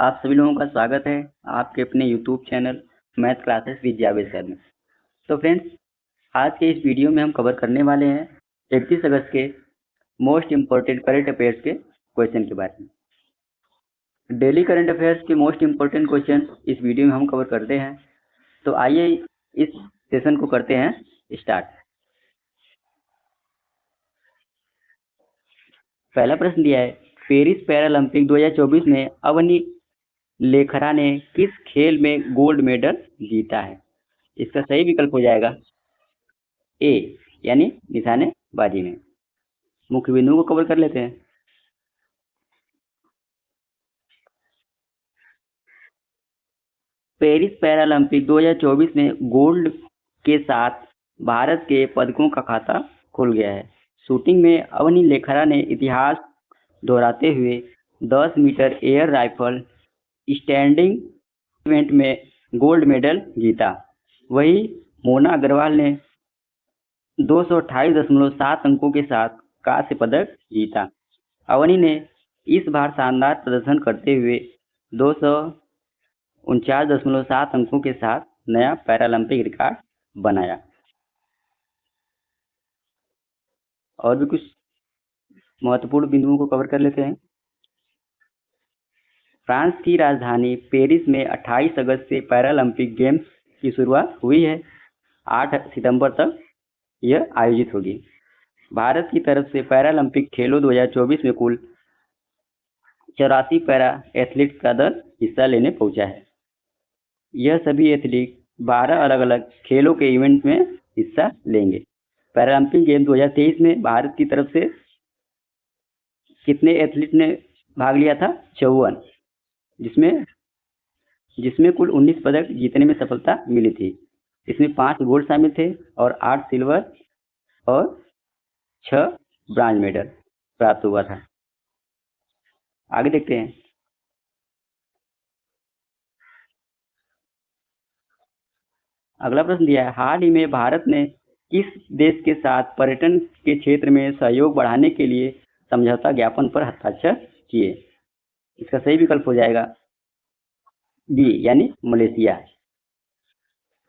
आप सभी लोगों का स्वागत है आपके अपने YouTube channel math classes with Javed sir में। तो फ्रेंड्स, आज के इस वीडियो में हम कवर करने वाले हैं 31 अगस्त के मोस्ट इम्पोर्टेंट करंट अफेयर्स के क्वेश्चन के बारे में। डेली करंट अफेयर्स के मोस्ट इम्पोर्टेंट क्वेश्चन इस वीडियो में हम कवर करते हैं। तो आइए इस सेशन को करते हैं स्टार्ट। पहला प्रश्न दिया है, पेरिस पैरालंपिक 2024 में अवनी लेखरा ने किस खेल में गोल्ड मेडल जीता है? इसका सही विकल्प हो जाएगा ए यानी निशानेबाजी में। मुख्य बिंदुओं को कवर कर लेते हैं। पेरिस पैरालंपिक 2024 में गोल्ड के साथ भारत के पदकों का खाता खुल गया है। शूटिंग में अवनी लेखरा ने इतिहास दोहराते हुए 10 metre air rifle standing event में गोल्ड मेडल जीता। वहीं मोना अग्रवाल ने 228.7 अंकों के साथ कांस्य पदक जीता। अवनी ने इस बार शानदार प्रदर्शन करते हुए 249.7 अंकों के साथ नया पैरालंपिक रिकॉर्ड बनाया। और भी कुछ महत्वपूर्ण बिंदुओं को कवर कर लेते हैं। फ्रांस की राजधानी पेरिस में 28 अगस्त से पैरालंपिक गेम्स की शुरुआत हुई है। 8 सितंबर तक यह आयोजित होगी। भारत की तरफ से पैरालंपिक खेलों 2024 में कुल 84 पैरा एथलीट का दल हिस्सा लेने पहुंचा है। यह सभी एथलीट 12 अलग अलग खेलों के इवेंट में हिस्सा लेंगे। पैरालंपिक गेम 2023 में भारत की तरफ से कितने एथलीट ने भाग लिया था? 54, जिसमें कुल 19 पदक जीतने में सफलता मिली थी। इसमें 5 गोल्ड शामिल थे और 8 सिल्वर और 6 ब्रांज मेडल प्राप्त हुआ था। आगे देखते हैं। अगला प्रश्न दिया है, हाल ही में भारत ने किस देश के साथ पर्यटन के क्षेत्र में सहयोग बढ़ाने के लिए समझौता ज्ञापन पर हस्ताक्षर किए? इसका सही विकल्प हो जाएगा बी यानी मलेशिया।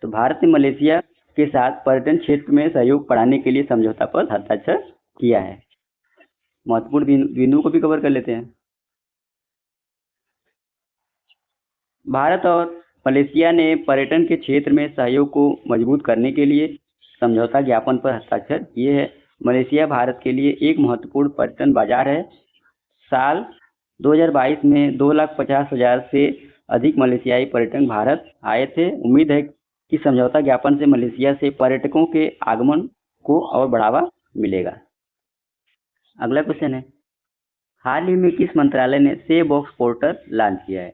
तो भारत ने मलेशिया के साथ पर्यटन क्षेत्र में सहयोग बढ़ाने के लिए समझौता पर हस्ताक्षर किया है। महत्वपूर्ण बिंदुओं को भी कवर कर लेते हैं। भारत और मलेशिया ने पर्यटन के क्षेत्र में सहयोग को मजबूत करने के लिए समझौता ज्ञापन पर हस्ताक्षर किए हैं। मलेशिया भारत के लिए एक महत्वपूर्ण पर्यटन बाजार है। साल 2022 में 2,50,000 से अधिक मलेशियाई पर्यटक भारत आए थे। उम्मीद है कि समझौता ज्ञापन से मलेशिया से पर्यटकों के आगमन को और बढ़ावा मिलेगा। अगला क्वेश्चन है, हाल ही में किस मंत्रालय ने सेव बॉक्स पोर्टल लॉन्च किया है?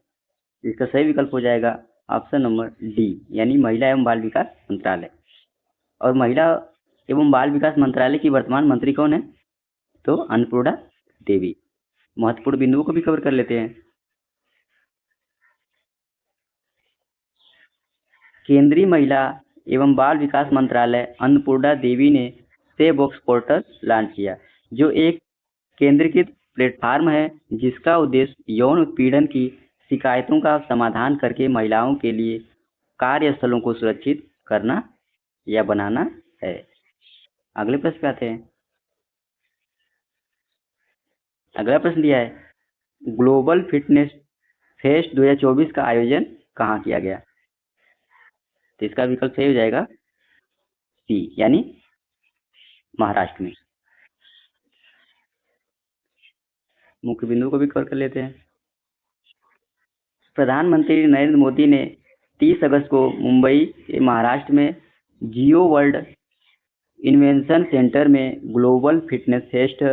इसका सही विकल्प हो जाएगा ऑप्शन नंबर डी यानी महिला एवं बाल विकास मंत्रालय। और महिला एवं बाल विकास मंत्रालय की वर्तमान मंत्री कौन है? तो अन्नपूर्णा देवी। महत्वपूर्ण बिंदुओं को भी कवर कर लेते हैं। केंद्रीय महिला एवं बाल विकास मंत्रालय अन्नपूर्णा देवी ने सेव बॉक्स पोर्टल लॉन्च किया, जो एक केंद्रीकृत प्लेटफार्म है जिसका उद्देश्य यौन उत्पीड़न की शिकायतों का समाधान करके महिलाओं के लिए कार्यस्थलों को सुरक्षित करना या बनाना है। अगले प्रश्न पे आते हैं। अगला प्रश्न दिया है, ग्लोबल फिटनेस फेस्ट 2024 का आयोजन कहाँ किया गया? तो इसका विकल्प सही हो जाएगा सी यानी महाराष्ट्र में। मुख्य बिंदुओं को भी कवर कर लेते हैं। प्रधानमंत्री नरेंद्र मोदी ने 30 अगस्त को मुंबई के महाराष्ट्र में जियो वर्ल्ड इन्वेंशन सेंटर में ग्लोबल फिटनेस फेस्ट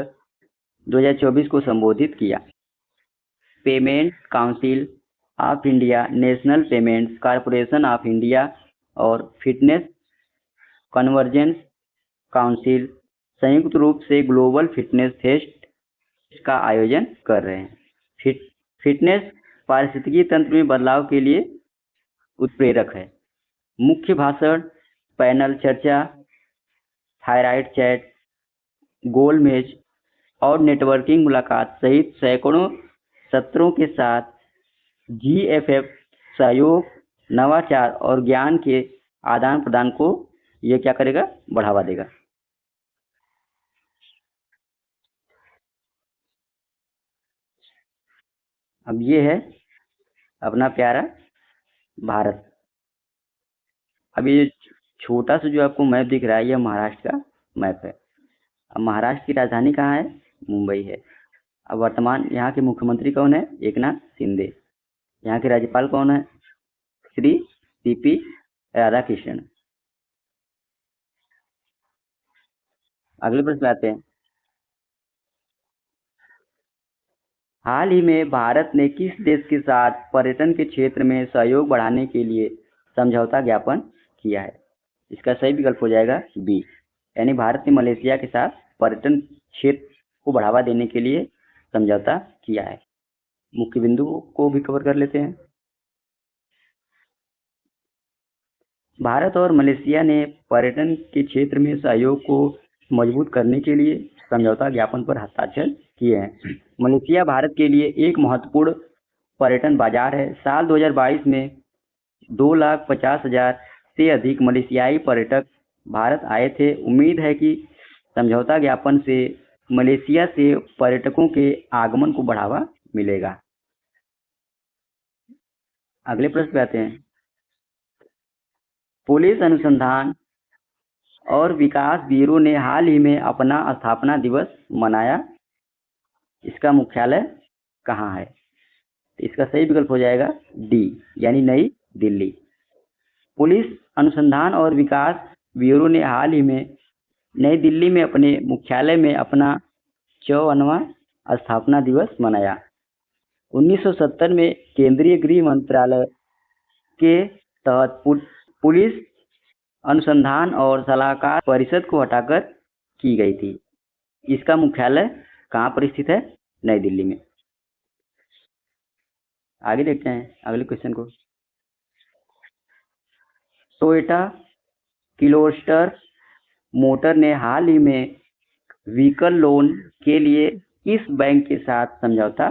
2024 को संबोधित किया। Payment council of India, national payments corporation of India और फिटनेस कन्वर्जेंस काउंसिल संयुक्त रूप से ग्लोबल फिटनेस फेस्ट का आयोजन कर रहे हैं। फिटनेस पारिस्थितिकी तंत्र में बदलाव के लिए उत्प्रेरक है। मुख्य भाषण, पैनल चर्चा, थायराइड चैट, गोल मेज और नेटवर्किंग मुलाकात सहित सैकड़ों सत्रों के साथ GFF सहयोग, नवाचार और ज्ञान के आदान प्रदान को ये क्या करेगा, बढ़ावा देगा। अब ये है अपना प्यारा भारत। अब ये छोटा सा जो आपको मैप दिख रहा है, यह महाराष्ट्र का मैप है। अब महाराष्ट्र की राजधानी कहाँ है, मुंबई है। अब वर्तमान यहाँ के मुख्यमंत्री कौन है, एकनाथ शिंदे। यहाँ के राज्यपाल कौन है, श्री CP राधाकृष्णन। अगले प्रश्न पे आते हैं। हाल ही में भारत ने किस देश के साथ पर्यटन के क्षेत्र में सहयोग बढ़ाने के लिए समझौता ज्ञापन किया है। इसका सही विकल्प हो जाएगा बी, यानी भारत ने मलेशिया के साथ पर्यटन क्षेत्र को बढ़ावा देने के लिए समझौता किया है। मुख्य बिंदु को भी कवर कर लेते हैं। भारत और मलेशिया ने पर्यटन के क्षेत्र में सहयोग को मजबूत करने के लिए समझौता ज्ञापन पर हस्ताक्षर किए हैं। मलेशिया भारत के लिए एक महत्वपूर्ण पर्यटन बाजार है। साल 2022 में 2,50,000 से अधिक मलेशियाई पर्यटक भारत आए थे। उम्मीद है कि समझौता ज्ञापन से मलेशिया से पर्यटकों के आगमन को बढ़ावा मिलेगा। अगले प्रश्न पे आते हैं। पुलिस अनुसंधान और विकास ब्यूरो ने हाल ही में अपना स्थापना दिवस मनाया। इसका मुख्यालय कहाँ है। इसका सही विकल्प हो जाएगा डी, यानी नई दिल्ली। पुलिस अनुसंधान और विकास ब्यूरो ने हाल ही में नई दिल्ली में अपने मुख्यालय में अपना 54वां स्थापना दिवस मनाया। 1970 में केंद्रीय गृह मंत्रालय के तहत पुलिस अनुसंधान और सलाहकार परिषद को हटाकर की गई थी। इसका मुख्यालय कहाँ पर स्थित है, नई दिल्ली में। आगे देखते हैं अगले क्वेश्चन को। टोयोटा किर्लोस्कर मोटर ने हाल ही में व्हीकल लोन के लिए किस बैंक के साथ समझौता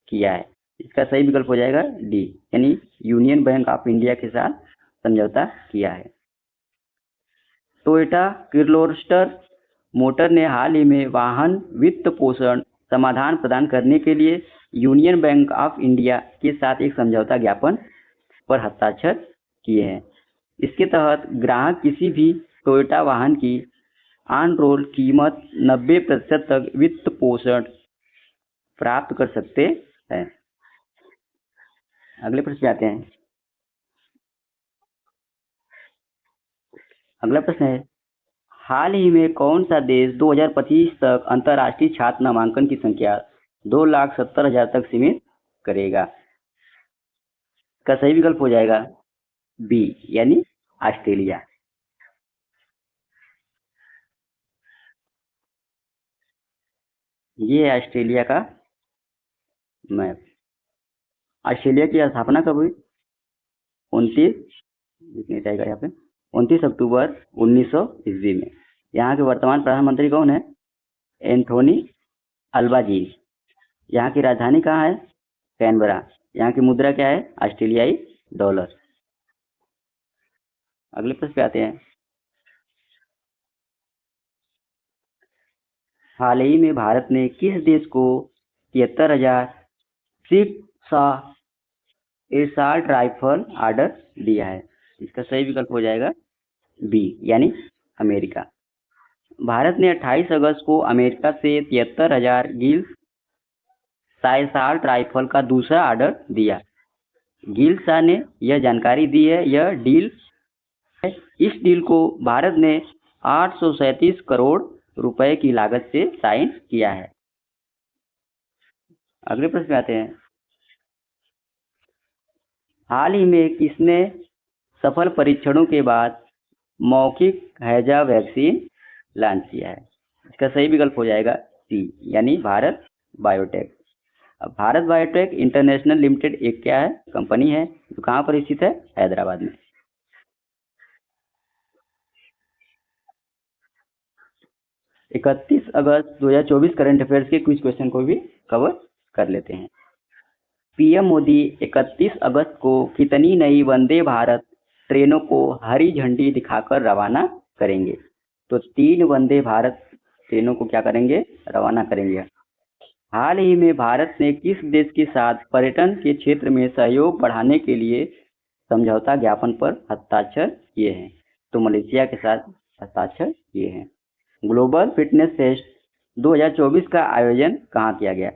किया है। इसका सही विकल्प हो जाएगा डी, यानी यूनियन बैंक ऑफ इंडिया के साथ समझौता किया है। टोयोटा किर्लोस्कर मोटर ने हाल ही में वाहन वित्त पोषण समाधान प्रदान करने के लिए यूनियन बैंक ऑफ इंडिया के साथ एक समझौता ज्ञापन पर हस्ताक्षर किए हैं। इसके तहत ग्राहक किसी भी टोयोटा वाहन की ऑन रोड कीमत 90% तक वित्त पोषण प्राप्त कर सकते हैं। अगले प्रश्न पे आते हैं। अगला प्रश्न है, हाल ही में कौन सा देश 2025 तक अंतर्राष्ट्रीय छात्र नामांकन की संख्या 2,70,000 तक सीमित करेगा। इसका सही विकल्प हो जाएगा बी, यानी ऑस्ट्रेलिया। ये है ऑस्ट्रेलिया का मैप। ऑस्ट्रेलिया की स्थापना कब हुई, 29 अक्टूबर 1900 ईस्वी में। यहाँ के वर्तमान प्रधानमंत्री कौन है, एंथोनी अल्बानीज़। यहाँ की राजधानी कहाँ है, कैनबरा। यहाँ की मुद्रा क्या है, ऑस्ट्रेलियाई डॉलर। अगले प्रश्न पे आते हैं। हाल ही में भारत ने किस देश को 73,000 सिक्स एसाल्ट राइफल ऑर्डर दिया है। इसका सही विकल्प हो जाएगा बी, यानी अमेरिका। भारत ने 28 अगस्त को अमेरिका से 73,000 गिल्स एसाल्ट राइफल का दूसरा ऑर्डर दिया। गिल्सा ने यह जानकारी दी है। यह डील, इस डील को भारत ने 837 करोड़ रुपए की लागत से साइन किया है। अगले प्रश्न पे आते हैं। हाल ही में किसने सफल परीक्षणों के बाद मौखिक हैजा वैक्सीन लॉन्च किया है। इसका सही विकल्प हो जाएगा सी, यानी भारत बायोटेक। अब भारत बायोटेक इंटरनेशनल लिमिटेड एक क्या है, कंपनी है, जो कहाँ पर स्थित है, हैदराबाद में। 31 अगस्त 2024 करंट अफेयर्स के कुछ क्वेश्चन को भी कवर कर लेते हैं। पीएम मोदी 31 अगस्त को कितनी नई वंदे भारत ट्रेनों को हरी झंडी दिखाकर रवाना करेंगे? तो 3 वंदे भारत ट्रेनों को क्या करेंगे? रवाना करेंगे। हाल ही में भारत ने किस देश के साथ पर्यटन के क्षेत्र में सहयोग बढ़ाने के लिए समझौता ज्ञापन पर हस्ताक्षर किए हैं? तो मलेशिया के साथ हस्ताक्षर किए हैं। ग्लोबल फिटनेस टेस्ट 2024 का आयोजन कहाँ किया गया?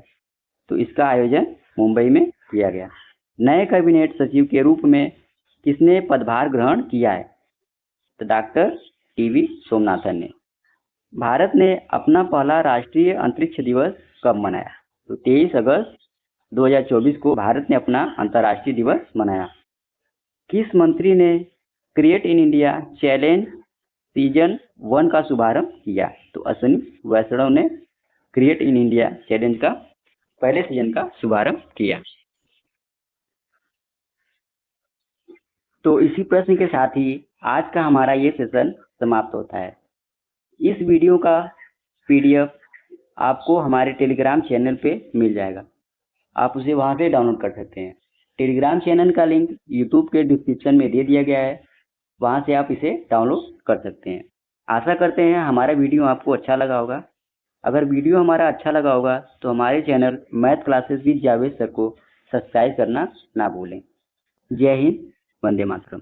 तो इसका आयोजन मुंबई में किया गया। नए कैबिनेट सचिव के रूप में किसने पदभार ग्रहण किया है? तो डॉक्टर टीवी सोमनाथन ने। भारत ने अपना पहला राष्ट्रीय अंतरिक्ष दिवस कब मनाया? तो 23 अगस्त 2024 को भारत ने अपना अंतर्राष्ट्रीय दिवस मनाया। किस मंत्री ने create in India challenge season 1 का शुभारंभ किया? तो अश्विनी वैष्णव ने क्रिएट इन इंडिया चैलेंज का पहले सीजन का शुभारंभ किया। तो इसी प्रश्न के साथ ही आज का हमारा ये सेशन समाप्त होता है। इस वीडियो का पीडीएफ आपको हमारे टेलीग्राम चैनल पे मिल जाएगा, आप उसे वहां से डाउनलोड कर सकते हैं। टेलीग्राम चैनल का लिंक यूट्यूब के डिस्क्रिप्शन में दे दिया गया है, वहां से आप इसे डाउनलोड कर सकते हैं। आशा करते हैं हमारा वीडियो आपको अच्छा लगा होगा। अगर वीडियो हमारा अच्छा लगा होगा तो हमारे channel math classes with Javed sir को सब्सक्राइब करना ना भूलें। जय हिंद, वंदे मातरम।